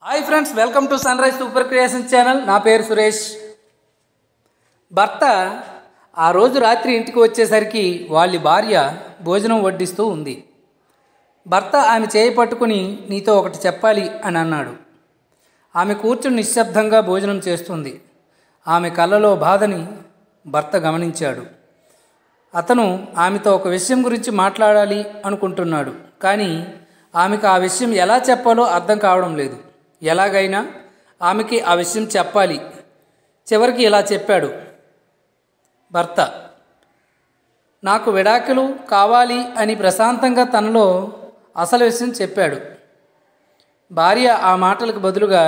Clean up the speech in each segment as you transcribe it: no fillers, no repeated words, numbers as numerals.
Hi friends, welcome to sun rise super creation channel. నా పేరు సురేష్. భర్త ఆ రోజు రాత్రి ఇంటికి వచ్చేసరికి వాళ్ళ భార్య భోజనం వడ్డిస్తూ ఉంది. భర్త ఆమె చేయి పట్టుకుని నీతో ఒకటి చెప్పాలి అని అన్నాడు. ఆమె కూర్చుని నిశ్శబ్దంగా భోజనం చేస్తుంది. ఆమె కళ్ళలో బాధని భర్త గమనించాడు. అతను ఆమెతో ఒక విషయం గురించి మాట్లాడాలి అనుకుంటున్నాడు. కానీ ఆమెకు ఆ విషయం ఎలా చెప్పాలో అర్థం కావడం లేదు. ఎలాగైనా ఆమెకి ఆ విషయం చెప్పాలి. చివరికి ఇలా చెప్పాడు భర్త, నాకు విడాకులు కావాలి అని ప్రశాంతంగా తనలో అసలు విషయం చెప్పాడు. భార్య ఆ మాటలకు బదులుగా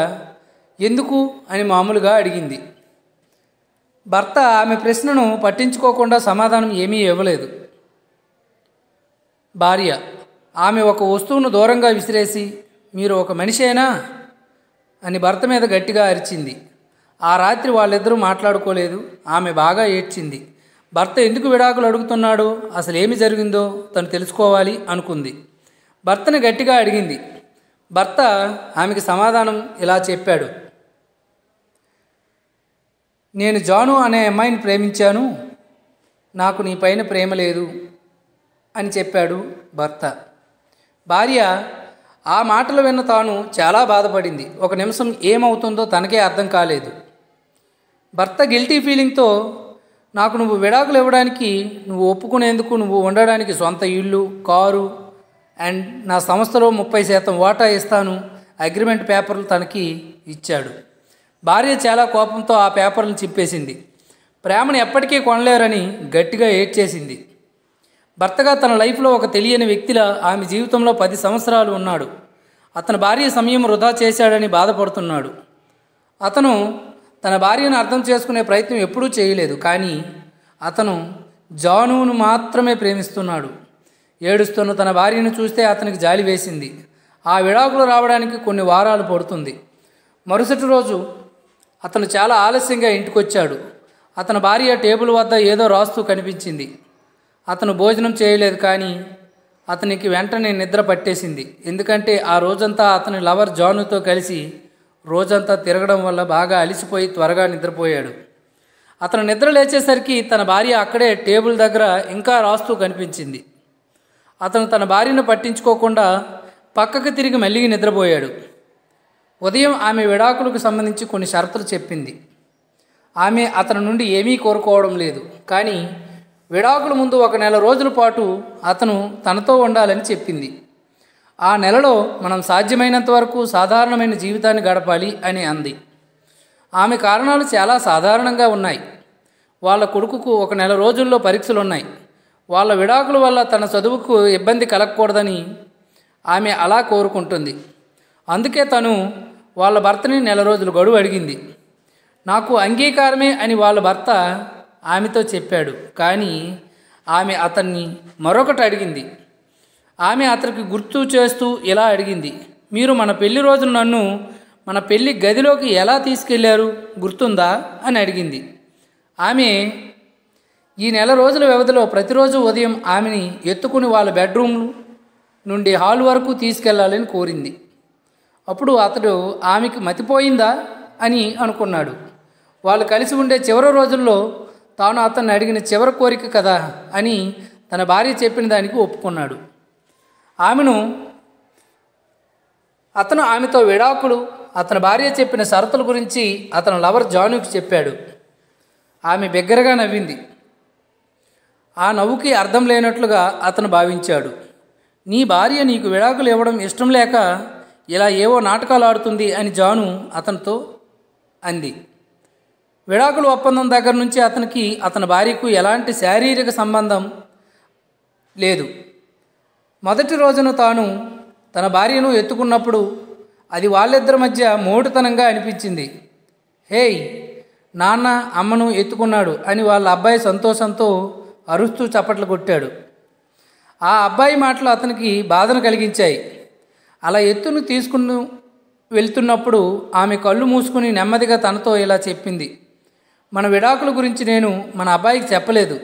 ఎందుకు అని మామూలుగా అడిగింది. భర్త ఆమె ప్రశ్నను పట్టించుకోకుండా సమాధానం ఏమీ ఇవ్వలేదు. భార్య ఆమె ఒక వస్తువును దూరంగా విసిరేసి మీరు ఒక మనిషేనా అని భర్త మీద గట్టిగా అరిచింది. ఆ రాత్రి వాళ్ళిద్దరూ మాట్లాడుకోలేదు. ఆమె బాగా ఏడ్చింది. భర్త ఎందుకు విడాకులు అడుగుతున్నాడో, అసలు ఏమి జరిగిందో తను తెలుసుకోవాలి అనుకుంది. భర్తని గట్టిగా అడిగింది. భర్త ఆమెకి సమాధానం ఇలా చెప్పాడు, నేను జాను అనే అమ్మాయిని ప్రేమించాను, నాకు నీ పైన ప్రేమ లేదు అని చెప్పాడు భర్త. భార్య ఆ మాటలు విన్న తాను చాలా బాధపడింది. ఒక నిమిషం ఏమవుతుందో తనకే అర్థం కాలేదు. భర్త గిల్టీ ఫీలింగ్తో నాకు నువ్వు విడాకులు ఇవ్వడానికి, నువ్వు ఒప్పుకునేందుకు, నువ్వు ఉండడానికి సొంత ఇల్లు, కారు అండ్ నా సంస్థలో 30% వాటా ఇస్తాను అగ్రిమెంట్ పేపర్లు తనకి ఇచ్చాడు. భార్య చాలా కోపంతో ఆ పేపర్లను చింపేసింది. ప్రేమను ఎప్పటికీ కొనలేరని గట్టిగా ఏడ్చేసింది. భర్తగా తన లైఫ్లో ఒక తెలియని వ్యక్తిలా ఆమె జీవితంలో 10 సంవత్సరాలు ఉన్నాడు. అతని భార్య సమయం వృధా చేశాడని బాధపడుతున్నాడు. అతను తన భార్యను అర్థం చేసుకునే ప్రయత్నం ఎప్పుడూ చేయలేదు. కానీ అతను జానును మాత్రమే ప్రేమిస్తున్నాడు. ఏడుస్తున్న తన భార్యను చూస్తే అతనికి జాలి వేసింది. ఆ విడాకులు రావడానికి కొన్ని వారాలు పడుతుంది. మరుసటి రోజు అతను చాలా ఆలస్యంగా ఇంటికొచ్చాడు. అతని భార్య టేబుల్ వద్ద ఏదో రాస్తూ కనిపించింది. అతను భోజనం చేయలేదు. కానీ అతనికి వెంటనే నిద్ర పట్టేసింది. ఎందుకంటే ఆ రోజంతా అతని లవర్ జానుతో కలిసి రోజంతా తిరగడం వల్ల బాగా అలిసిపోయి త్వరగా నిద్రపోయాడు. అతను నిద్ర లేచేసరికి తన భార్య అక్కడే టేబుల్ దగ్గర ఇంకా రాస్తూ కనిపించింది. అతను తన భార్యను పట్టించుకోకుండా పక్కకు తిరిగి మళ్ళీ నిద్రపోయాడు. ఉదయం ఆమె విడాకులకు సంబంధించి కొన్ని షరతులు చెప్పింది. ఆమె అతని నుండి ఏమీ కోరుకోవడం లేదు. కానీ విడాకుల ముందు 1 నెల రోజుల పాటు అతను తనతో ఉండాలని చెప్పింది. ఆ నెలలో మనం సాధ్యమైనంత వరకు సాధారణమైన జీవితాన్ని గడపాలి అని అంది. ఆమె కారణాలు చాలా సాధారణంగా ఉన్నాయి. వాళ్ళ కొడుకుకు 1 నెల రోజుల్లో పరీక్షలు ఉన్నాయి. వాళ్ళ విడాకుల వల్ల తన చదువుకు ఇబ్బంది కలగకూడదని ఆమె అలా కోరుకుంటుంది. అందుకే తను వాళ్ళ భర్తని 1 నెల రోజులు గడువు అడిగింది. నాకు అంగీకారమే అని వాళ్ళ భర్త ఆమెతో చెప్పాడు. కానీ ఆమె అతన్ని మరొకటి అడిగింది. ఆమె అతనికి గుర్తు చేస్తూ ఇలా అడిగింది, మీరు మన పెళ్లి రోజున నన్ను మన పెళ్లి గదిలోకి ఎలా తీసుకెళ్లారు గుర్తుందా అని అడిగింది. ఆమె ఈ 1 నెల రోజుల వ్యవధిలో ప్రతిరోజు ఉదయం ఆమెని ఎత్తుకుని వాళ్ళ బెడ్రూమ్ నుండి హాల్ వరకు తీసుకెళ్లాలని కోరింది. అప్పుడు అతడు ఆమెకి మతిపోయిందా అని అనుకున్నాడు. వాళ్ళు కలిసి ఉండే చివరి రోజుల్లో తాను అతన్ని అడిగిన చివరి కోరిక కదా అని తన భార్య చెప్పిన దానికి ఒప్పుకున్నాడు. అతను ఆమెతో విడాకులు, అతని భార్య చెప్పిన షరతుల గురించి అతని లవర్ జానుకి చెప్పాడు. ఆమె బిగ్గరగా నవ్వింది. ఆ నవ్వుకి అర్థం లేనట్లుగా అతను భావించాడు. నీ భార్య నీకు విడాకులు ఇవ్వడం ఇష్టం లేక ఇలా ఏవో నాటకాలు ఆడుతుంది అని జాను అతనితో అంది. విడాకుల ఒప్పందం దగ్గర నుంచి అతనికి అతని భార్యకు ఎలాంటి శారీరక సంబంధం లేదు. మొదటి రోజున తాను తన భార్యను ఎత్తుకున్నప్పుడు అది వాళ్ళిద్దరి మధ్య మోటుతనంగా అనిపించింది. హేయ్, నాన్న అమ్మను ఎత్తుకున్నాడు అని వాళ్ళ అబ్బాయి సంతోషంతో అరుస్తూ చప్పట్లు కొట్టాడు. ఆ అబ్బాయి మాటలు అతనికి బాధను కలిగించాయి. అలా ఎత్తును తీసుకుని వెళ్తున్నప్పుడు ఆమె కళ్ళు మూసుకుని నెమ్మదిగా తనతో ఇలా చెప్పింది, మన విడాకుల గురించి నేను మన అబ్బాయికి చెప్పలేదు.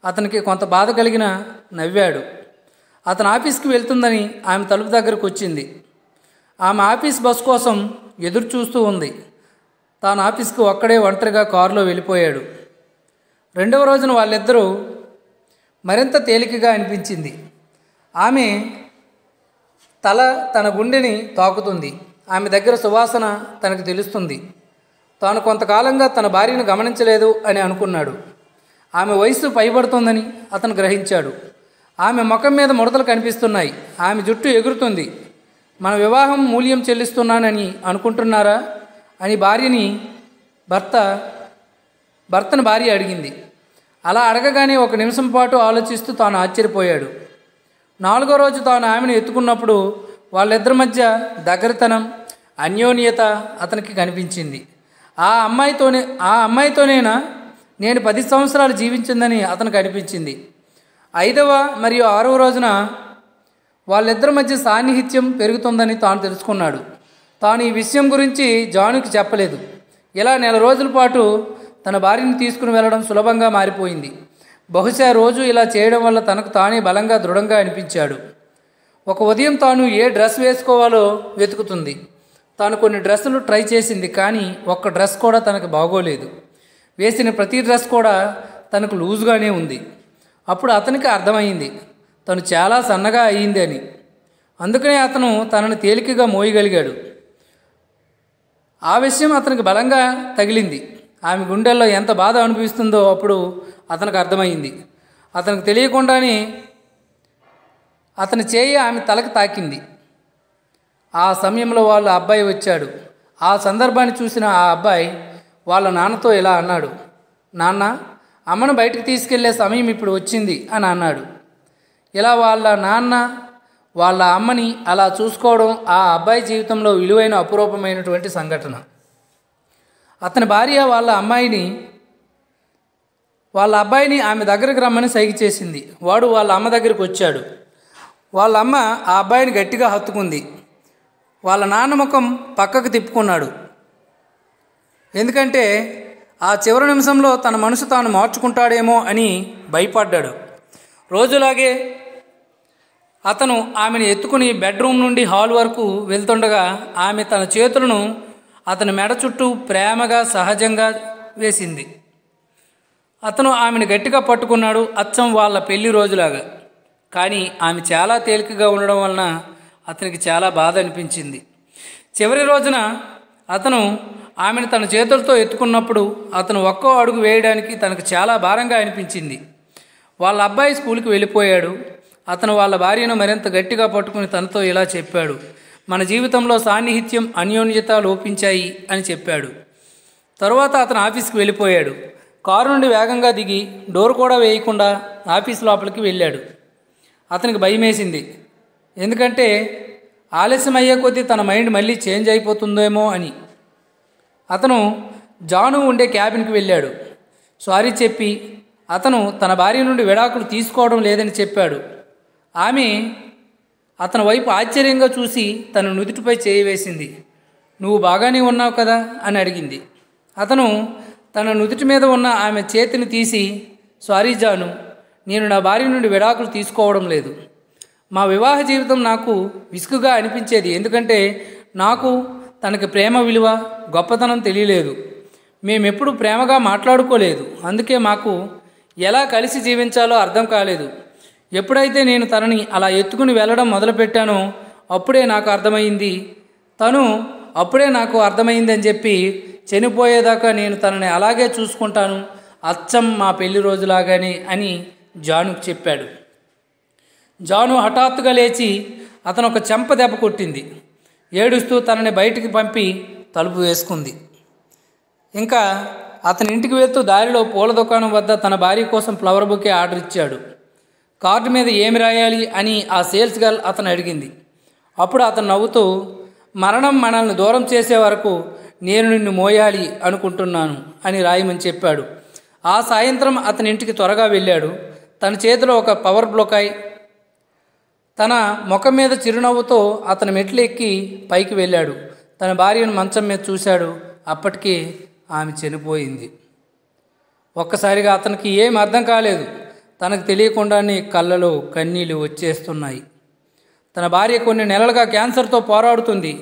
అతనికి కొంత బాధ కలిగిన నవ్వాడు. అతను ఆఫీస్కి వెళ్తుందని ఆమె తలుపు దగ్గరకు వచ్చింది. ఆమె ఆఫీస్ బస్ కోసం ఎదురు చూస్తూ ఉంది. తాను ఆఫీస్కి ఒక్కడే ఒంటరిగా కారులో వెళ్ళిపోయాడు. రెండవ రోజున వాళ్ళిద్దరూ మరింత తేలికగా అనిపించింది. ఆమె తల తన గుండెని తాకుతుంది. ఆమె దగ్గర సువాసన తనకు తెలుస్తుంది. తాను కొంతకాలంగా తన భార్యను గమనించలేదు అని అనుకున్నాడు. ఆమె వయస్సు పైబడుతుందని అతను గ్రహించాడు. ఆమె ముఖం మీద ముడతలు కనిపిస్తున్నాయి. ఆమె జుట్టు ఎగురుతుంది. మన వివాహం మూల్యం చెల్లిస్తున్నానని అనుకుంటున్నారా అని భర్తను భార్య అడిగింది. అలా అడగగానే ఒక నిమిషం పాటు ఆలోచిస్తూ తాను ఆశ్చర్యపోయాడు. 4వ రోజు తాను ఆమెను ఎత్తుకున్నప్పుడు వాళ్ళిద్దరి మధ్య దగ్గరతనం, అన్యోన్యత అతనికి కనిపించింది. ఆ అమ్మాయితోనేనా నేను 10 సంవత్సరాలు జీవించిందని అతనికి అనిపించింది. 5వ మరియు 6వ రోజున వాళ్ళిద్దరి మధ్య సాన్నిహిత్యం పెరుగుతుందని తాను తెలుసుకున్నాడు. తాను ఈ విషయం గురించి జానుకి చెప్పలేదు. ఇలా నెల రోజుల పాటు తన భార్యను తీసుకుని వెళ్ళడం సులభంగా మారిపోయింది. బహుశా రోజు ఇలా చేయడం వల్ల తనకు తానే బలంగా దృఢంగా అనిపించాడు. ఒక ఉదయం తాను ఏ డ్రెస్ వేసుకోవాలో వెతుకుతుంది. తాను కొన్ని డ్రెస్సులు ట్రై చేసింది, కానీ ఒక్క డ్రెస్ కూడా తనకు బాగోలేదు. వేసిన ప్రతి డ్రెస్ కూడా తనకు లూజ్గానే ఉంది. అప్పుడు అతనికి అర్థమైంది తను చాలా సన్నగా అయ్యింది అని. అందుకనే అతను తనను తేలికగా మోయగలిగాడు. ఆ విషయం అతనికి బలంగా తగిలింది. ఆమె గుండెల్లో ఎంత బాధ అనిపిస్తుందో అప్పుడు అతనికి అర్థమైంది. అతనికి తెలియకుండానే అతని చేయి ఆమె తలకు తాకింది. ఆ సమయంలో వాళ్ళ అబ్బాయి వచ్చాడు. ఆ సందర్భాన్ని చూసిన ఆ అబ్బాయి వాళ్ళ నాన్నతో ఇలా అన్నాడు, నాన్న, అమ్మను బయటకు తీసుకెళ్లే సమయం ఇప్పుడు వచ్చింది అని అన్నాడు. ఇలా వాళ్ళ నాన్న వాళ్ళ అమ్మని అలా చూసుకోవడం ఆ అబ్బాయి జీవితంలో విలువైన అపురూపమైనటువంటి సంఘటన. అతని భార్య వాళ్ళ అబ్బాయిని ఆమె దగ్గరికి రమ్మని సైగ చేసింది. వాడు వాళ్ళ అమ్మ దగ్గరికి వచ్చాడు. వాళ్ళ అమ్మ ఆ అబ్బాయిని గట్టిగా హత్తుకుంది. వాళ్ళ నాన్న ముఖం పక్కకు తిప్పుకున్నాడు. ఎందుకంటే ఆ చివరి నిమిషంలో తన మనసు తాను మార్చుకుంటాడేమో అని భయపడ్డాడు. రోజులాగే అతను ఆమెను ఎత్తుకుని బెడ్రూమ్ నుండి హాల్ వరకు వెళ్తుండగా ఆమె తన చేతులను అతని మెడ చుట్టూ ప్రేమగా సహజంగా వేసింది. అతను ఆమెను గట్టిగా పట్టుకున్నాడు, అచ్చం వాళ్ళ పెళ్లి రోజులాగా. కానీ ఆమె చాలా తేలికగా ఉండడం వలన అతనికి చాలా బాధ అనిపించింది. చివరి రోజున అతను ఆమెను తన చేతులతో ఎత్తుకున్నప్పుడు అతను ఒక్కో అడుగు వేయడానికి తనకు చాలా భారంగా అనిపించింది. వాళ్ళ అబ్బాయి స్కూల్కి వెళ్ళిపోయాడు. అతను వాళ్ళ భార్యను మరింత గట్టిగా పట్టుకుని తనతో ఇలా చెప్పాడు, మన జీవితంలో సాన్నిహిత్యం, అన్యోన్యత లోపించాయి అని చెప్పాడు. తరువాత అతను ఆఫీస్కి వెళ్ళిపోయాడు. కారు నుండి వేగంగా దిగి డోర్ కూడా వేయకుండా ఆఫీస్ లోపలికి వెళ్ళాడు. అతనికి భయమేసింది. ఎందుకంటే ఆలస్యం అయ్యే కొద్దీ తన మైండ్ మళ్ళీ చేంజ్ అయిపోతుందేమో అని. అతను జాను ఉండే క్యాబిన్కి వెళ్ళాడు. సారీ చెప్పి అతను తన భార్య నుండి విడాకులు తీసుకోవడం లేదని చెప్పాడు. ఆమె అతని వైపు ఆశ్చర్యంగా చూసి తన నుదుటిపై చేయి వేసింది. నువ్వు బాగానే ఉన్నావు కదా అని అడిగింది. అతను తన నుదుటి మీద ఉన్న ఆమె చేతిని తీసి, సారీ జాను, నేను నా భార్య నుండి విడాకులు తీసుకోవడం లేదు. మా వివాహ జీవితం నాకు విసుగుగా అనిపించేది. ఎందుకంటే నాకు తనకి ప్రేమ విలువ, గొప్పతనం తెలియలేదు. మేమెప్పుడు ప్రేమగా మాట్లాడుకోలేదు. అందుకే మాకు ఎలా కలిసి జీవించాలో అర్థం కాలేదు. ఎప్పుడైతే నేను తనని అలా ఎత్తుకుని వెళ్ళడం మొదలుపెట్టానో అప్పుడే నాకు అర్థమైందని చెప్పి చనిపోయేదాకా నేను తనని అలాగే చూసుకుంటాను, అచ్చం మా పెళ్లి రోజులాగానే అని జానుకు చెప్పాడు. జాను హఠాత్తుగా లేచి అతను ఒక చెంప దెబ్బ కొట్టింది. ఏడుస్తూ తనని బయటికి పంపి తలుపు వేసుకుంది. ఇంకా అతని ఇంటికి వెళ్తూ దారిలో పూల దుకాణం వద్ద తన భార్య కోసం ఫ్లవర్ బొకే ఆర్డర్ ఇచ్చాడు. కార్డు మీద ఏమి రాయాలి అని ఆ సేల్స్ గర్ల్ అతను అడిగింది. అప్పుడు అతను నవ్వుతూ, మరణం మనల్ని దూరం చేసే వరకు నేను నిన్ను మోయాలి అనుకుంటున్నాను అని రాయమని చెప్పాడు. ఆ సాయంత్రం అతని ఇంటికి త్వరగా వెళ్ళాడు. తన చేతిలో ఒక పవర్ బ్లోకాయ్. తన ముఖం మీద చిరునవ్వుతో అతని మెట్లు ఎక్కి పైకి వెళ్ళాడు. తన భార్యను మంచం మీద చూశాడు. అప్పటికే ఆమె చనిపోయింది. ఒక్కసారిగా అతనికి ఏం అర్థం కాలేదు. తనకు తెలియకుండానే కళ్ళలో కన్నీళ్ళు వచ్చేస్తున్నాయి. తన భార్య కొన్ని నెలలుగా క్యాన్సర్తో పోరాడుతుంది.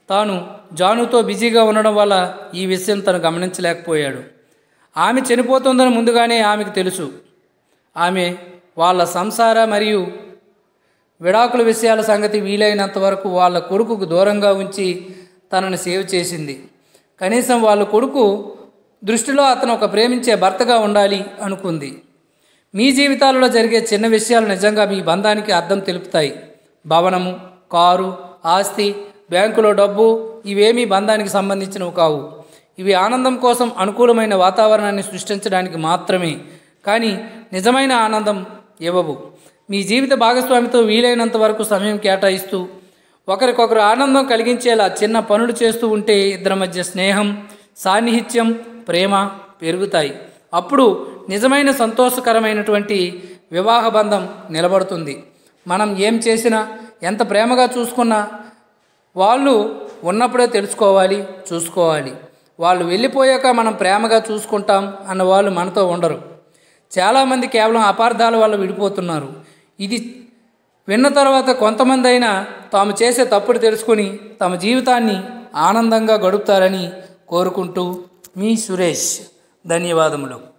తాను జానుతో బిజీగా ఉండడం వల్ల ఈ విషయం తను గమనించలేకపోయాడు. ఆమె చనిపోతుందని ముందుగానే ఆమెకు తెలుసు. ఆమె వాళ్ళ సంసార మరియు విడాకుల విషయాల సంగతి వీలైనంత వరకు వాళ్ళ కొడుకుకు దూరంగా ఉంచి తనని సేవ్ చేసింది. కనీసం వాళ్ళ కొడుకు దృష్టిలో అతను ఒక ప్రేమించే భర్తగా ఉండాలి అనుకుంది. మీ జీవితాలలో జరిగే చిన్న విషయాలు నిజంగా మీ బంధానికి అర్థం తెలుపుతాయి. భవనము, కారు, ఆస్తి, బ్యాంకులో డబ్బు ఇవేమీ బంధానికి సంబంధించినవి కావు. ఇవి ఆనందం కోసం అనుకూలమైన వాతావరణాన్ని సృష్టించడానికి మాత్రమే, కానీ నిజమైన ఆనందం ఇవ్వవు. మీ జీవిత భాగస్వామితో వీలైనంత వరకు సమయం కేటాయిస్తూ ఒకరికొకరు ఆనందం కలిగించేలా చిన్న పనులు చేస్తూ ఉంటే ఇద్దరి మధ్య స్నేహం, సాన్నిహిత్యం, ప్రేమ పెరుగుతాయి. అప్పుడు నిజమైన సంతోషకరమైనటువంటి వివాహ బంధం నిలబడుతుంది. మనం ఏం చేసినా, ఎంత ప్రేమగా చూసుకున్నా వాళ్ళు ఉన్నప్పుడే తెలుసుకోవాలి, చూసుకోవాలి. వాళ్ళు వెళ్ళిపోయాక మనం ప్రేమగా చూసుకుంటాం అన్న వాళ్ళు మనతో ఉండరు. చాలామంది కేవలం అపార్థాల వల్ల విడిపోతున్నారు. ఇది విన్న తర్వాత కొంతమంది అయినా తాము చేసే తప్పుడు తెలుసుకొని తమ జీవితాన్ని ఆనందంగా గడుపుతారని కోరుకుంటూ మీ సురేష్. ధన్యవాదములు.